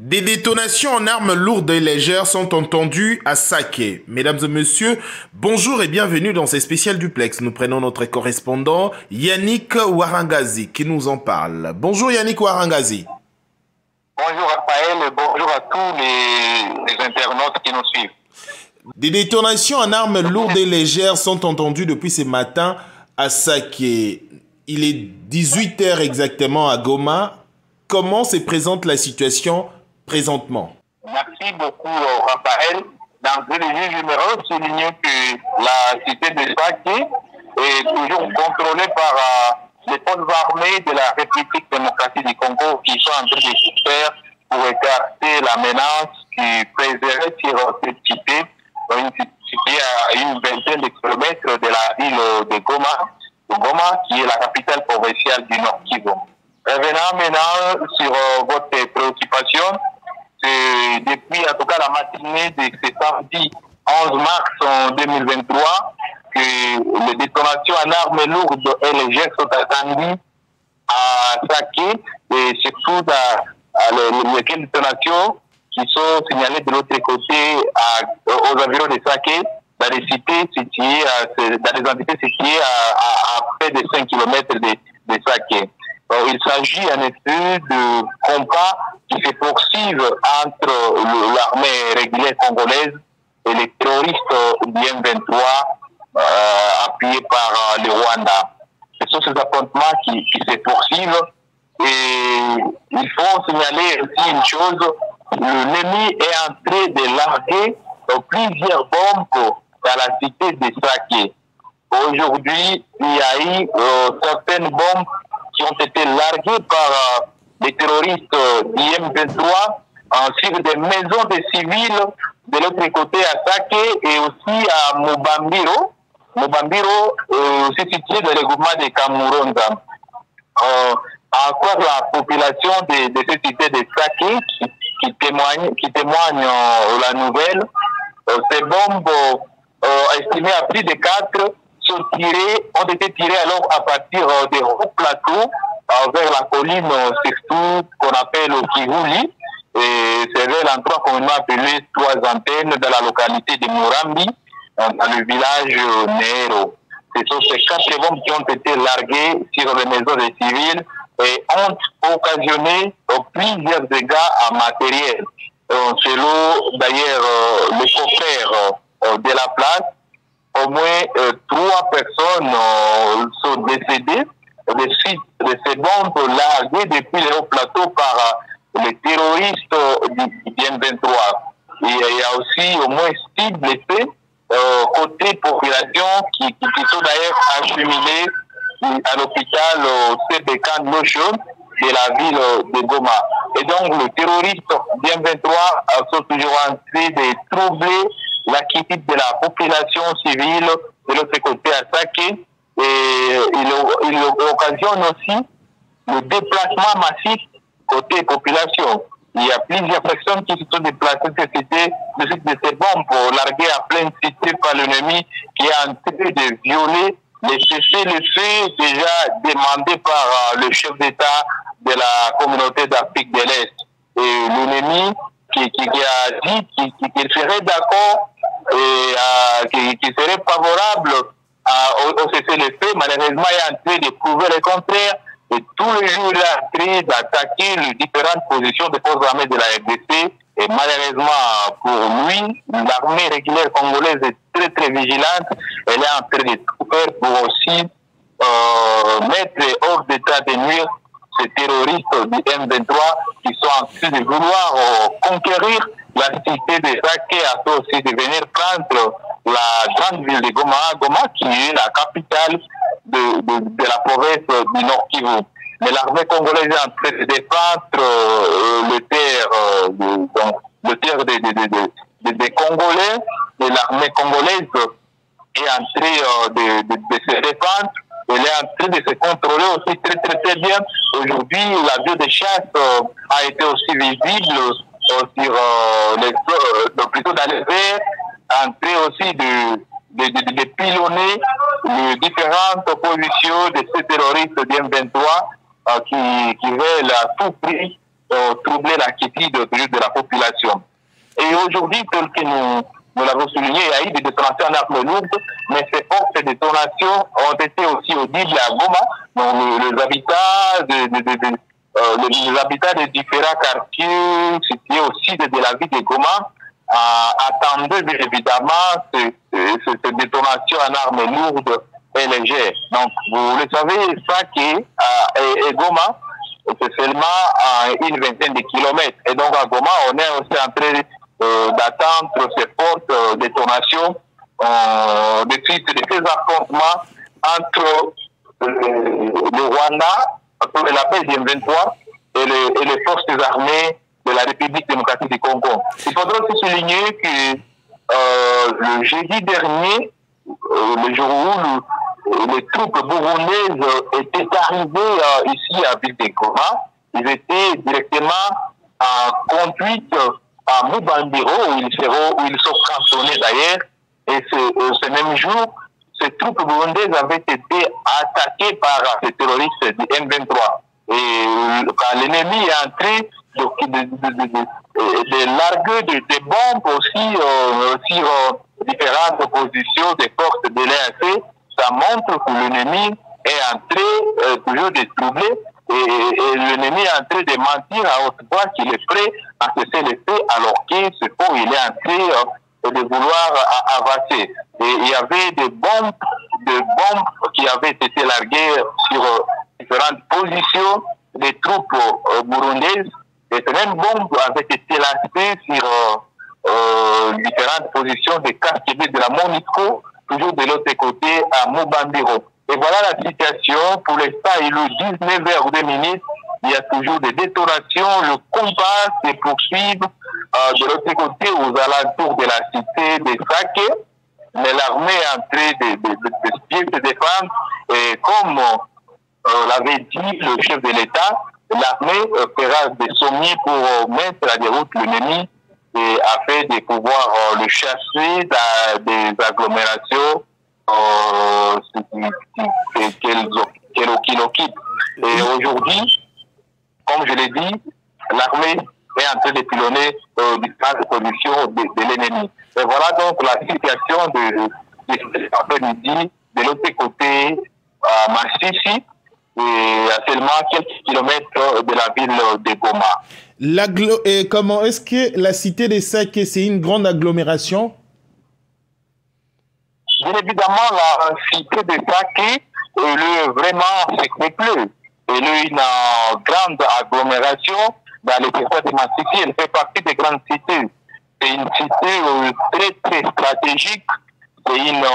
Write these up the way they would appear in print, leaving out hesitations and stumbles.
Des détonations en armes lourdes et légères sont entendues à Saké. Mesdames et messieurs, bonjour et bienvenue dans ces spéciales duplex. Nous prenons notre correspondant Yannick Warangazi qui nous en parle. Bonjour Yannick Warangazi. Bonjour Raphaël et bonjour à tous les internautes qui nous suivent. Des détonations en armes lourdes et légères sont entendues depuis ce matin à Saké. Il est 18 h exactement à Goma. Comment se présente la situation présentement? Merci beaucoup Raphaël. Dans le lieu, j'aimerais souligner que la cité de Saké est toujours contrôlée par les forces armées de la République démocratique du Congo qui sont en train de se faire pour écarter la menace qui préserverait sur cette cité, située à une vingtaine de kilomètres de la ville de Goma, qui est la capitale provinciale du Nord Kivu. Revenons maintenant sur votre préoccupation. C'est depuis en tout cas la matinée de ce samedi 11 mars 2023 que les détonations en armes lourdes et légères sont attendues à Saké et surtout les détonations qui sont signalées de l'autre côté aux environs de Saké, dans les cités situées, dans les entités situées à près de 5 km de Saké. Il s'agit en effet de combats qui se poursuivent entre l'armée régulière congolaise et les terroristes du M23 appuyés par le Rwanda. Ce sont ces affrontements qui se poursuivent et il faut signaler aussi une chose, l'ennemi est en train de larguer plusieurs bombes dans la cité de Saké. Aujourd'hui, il y a eu certaines bombes qui ont été larguées par les terroristes du M23 sur des maisons de civils de l'autre côté à Saké et aussi à Mubambiro. Mubambiro, aussi situé dans le groupement de Kamuronza. Encore la population de cette cité de Saké qui témoigne la nouvelle. Ces bombes estimées à plus de 4 ont été tirées alors à partir des hauts plateaux vers la colline, surtout qu'on appelle le Kivuli, et c'est vers l'endroit communément appelé 3 antennes dans la localité de Murambi, dans le village Nero. Ce sont ces 4 bombes qui ont été larguées sur les maisons des civils et ont occasionné plusieurs dégâts en matériel. Selon d'ailleurs le confrère de la place, au moins 3 personnes sont décédées de suite de ces bombes larguées depuis les hauts plateaux par les terroristes du M23. Et il y a aussi au moins 6 blessés côté population qui sont d'ailleurs acheminés à l'hôpital CBK Notion de la ville de Goma. Et donc les terroristes du M23 sont toujours en train de troubler la quitte de la population civile de l'autre côté à Saké et il occasionne aussi le déplacement massif côté population. Il y a plusieurs personnes qui se sont déplacées de ces bombes larguées à pleine cité par l'ennemi qui est en train de violer les cessez-le-feu déjà demandés par le chef d'État de la communauté d'Afrique de l'Est. Et l'ennemi qui a dit qu'il serait d'accord et qui serait favorable au cessez-le-feu, malheureusement, il est en train de prouver le contraire. Et tous les jours, il est en train d'attaquer les différentes positions des forces armées de la RDC. Et malheureusement, pour lui, l'armée régulière congolaise est très très vigilante. Elle est en train de tout faire pour aussi mettre hors d'état de nuire ces terroristes du M23 qui sont en train de vouloir conquérir la cité de Saké afin aussi de venir prendre la grande ville de Goma, qui est la capitale de la province du Nord Kivu. Mais l'armée congolaise est en train de défendre le terre des Congolais, et l'armée congolaise est en train de se défendre. Elle est en train de se contrôler aussi très très très bien. Aujourd'hui, l'avion de chasse a été aussi visible sur plutôt dans les airs, en train aussi de pilonner les différentes positions de ces terroristes du M23 qui veulent à tout prix troubler la quiétude de la population. Et aujourd'hui, tel que nous l'avons souligné, il y a eu des détonations en armes lourdes, mais ces fortes détonations ont été aussi audibles à Goma. Donc, les habitats les habitants des différents quartiers situés aussi de la ville de Goma attendaient bien évidemment ces détonations en armes lourdes et légères. Donc, vous le savez, Sake et Goma, c'est seulement une vingtaine de kilomètres. Et donc, à Goma, on est aussi en train d'attendre ces fortes détonations de suite de ces affrontements entre le Rwanda, la paix du M23 et les forces armées de la République démocratique du Congo. Il faudra aussi souligner que le jeudi dernier, le jour où les troupes burundaises étaient arrivées ici à Ville de Goma, ils étaient directement conduites à Mubambiro, où ils sont cantonnés d'ailleurs. Et ce même jour, ces troupes burundaises avaient été attaquées par ces terroristes du M23. Et quand l'ennemi est entré de larguer des bombes aussi sur différentes positions des forces de l'EAC, ça montre que l'ennemi est entré toujours de troubler et l'ennemi est en train de mentir à haute voix qu'il est prêt à cesser les faits alors que c'est faux, il est en train de vouloir avancer. Et il y avait des bombes qui avaient été larguées sur différentes positions des troupes burundaises et ces mêmes bombes avaient été lancées sur différentes positions des quartiers de la MONUSCO, toujours de l'autre côté à Mubambiro. Et voilà la situation. Pour l'instant, il est 19h02. Il y a toujours des détonations. Le combat se poursuit de l'autre côté aux alentours de la cité de Sake. Mais l'armée est en train de se défendre. Et comme l'avait dit le chef de l'État, l'armée fera des sommets pour mettre à déroute l'ennemi et afin de pouvoir le chasser dans des agglomérations qu'il occupe. Et aujourd'hui, comme je l'ai dit, l'armée est en train de pilonner différentes positions de l'ennemi. Et voilà donc la situation de l'après-midi de l'autre côté à Massissi, et à seulement quelques kilomètres de la ville de Goma. Comment est-ce que la cité de Sake, c'est une grande agglomération? Bien évidemment, la cité de Sake, elle est vraiment peuplée. Elle est une grande agglomération dans le territoire de Massissi. Elle fait partie des grandes cités. C'est une cité très, très stratégique. C'est une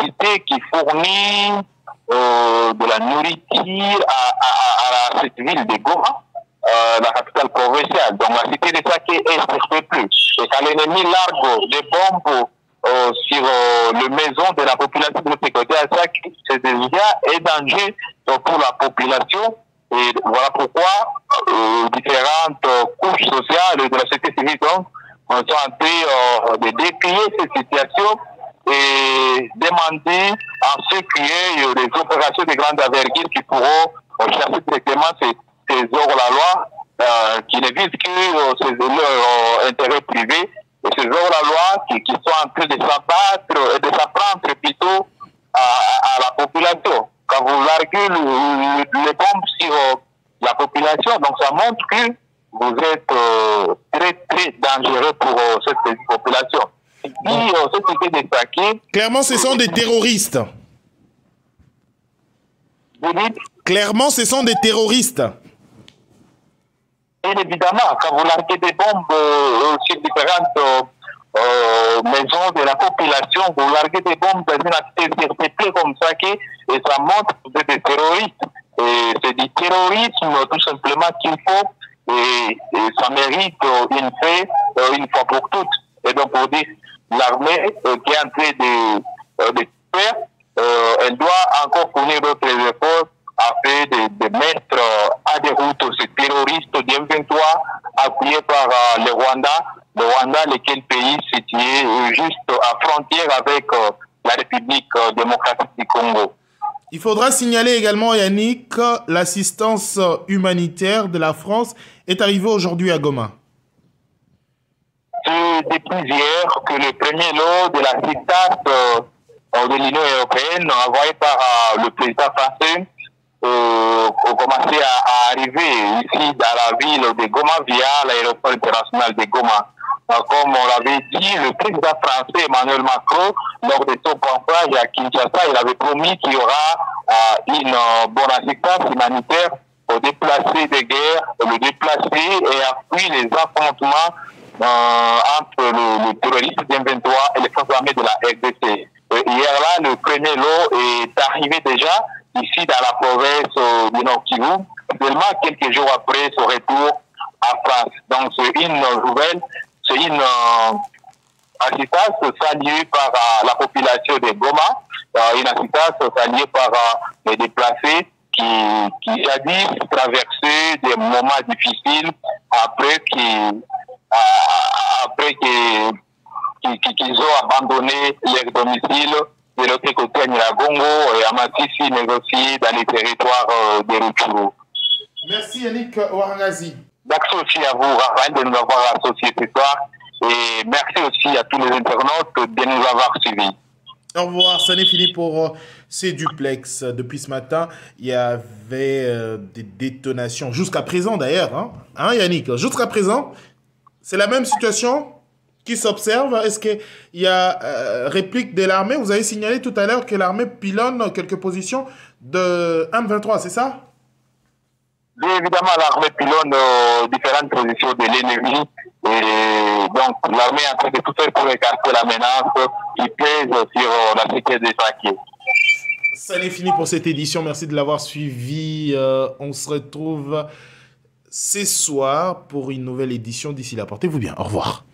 cité qui fournit de la nourriture à cette ville de Goma, la capitale provinciale. Donc la cité de Sake est peuplée. Et quand l'ennemi largue des bombes sur les maisons de la population de l'autre côté à Sake, c'est déjà un danger pour la population. Et voilà pourquoi différentes couches sociales de la société civile sont en train de décrier cette situation et demander à ceux qui aient des opérations de grande envergure qui pourront chercher directement ces hors-la-loi qui ne visent que leurs intérêts privés, et ces hors-la-loi qui sont en train de s'abattre et de s'apprendre plutôt à la population. Quand vous larguez les bombes sur la population, donc ça montre que vous êtes très très dangereux pour cette population. Clairement, ce sont des terroristes. Vous dites? Clairement, ce sont des terroristes. Bien évidemment, quand vous larguez des bombes sur différentes maisons de la population, vous larguez des bombes dans une activité comme ça, et ça montre que vous êtes des terroristes. Et c'est du terrorisme tout simplement qu'il faut, et ça mérite une fois pour toutes. Et donc, pour dire, l'armée qui est en train de faire, elle doit encore fournir d'autres efforts afin de mettre à déroute ces terroristes du M23 appuyés par le Rwanda. Le Rwanda, lequel pays situé juste à frontière avec la République démocratique du Congo. Il faudra signaler également, Yannick, l'assistance humanitaire de la France est arrivé aujourd'hui à Goma? C'est depuis hier que le premier lot de la CITAS de l'Union européenne, envoyé par le président français, ont commencé à arriver ici dans la ville de Goma via l'aéroport international de Goma. Comme on l'avait dit, le président français Emmanuel Macron, lors de son passage à Kinshasa, il avait promis qu'il y aura une bonne assistance humanitaire aux déplacés de guerre, le déplacés et appuie les affrontements entre le terroriste M23 et les forces armées de la RDC. Hier là, le premier lot est arrivé déjà ici dans la province du Nord Kivu, seulement quelques jours après son retour à France. Donc c'est une nouvelle, c'est une assistance saluée par la population de Goma, une assistance saluée par les déplacés qui jadis traversaient des moments difficiles après qu'ils ont abandonné leur domicile de l'autre côté à Nyiragongo et à Massissi, mais aussi dans les territoires de Rutshuru. Merci Yannick Ouarangazi. Merci aussi à vous, Raphaël, de nous avoir associés ce soir. Et merci aussi à tous les internautes de nous avoir suivis. Au revoir, ça n'est fini pour ces duplex. Depuis ce matin, il y avait des détonations, jusqu'à présent d'ailleurs, hein Yannick, jusqu'à présent, c'est la même situation qui s'observe. Est-ce qu'il y a réplique de l'armée? Vous avez signalé tout à l'heure que l'armée pilonne quelques positions de M23, c'est ça? Bien évidemment, l'armée pilonne différentes positions de l'ennemi. Et donc, l'armée est en train de tout faire pour écarter la menace qui pèse sur la sécurité des paquets. Ça n'est fini pour cette édition. Merci de l'avoir suivi. On se retrouve ce soir pour une nouvelle édition. D'ici là, portez-vous bien. Au revoir.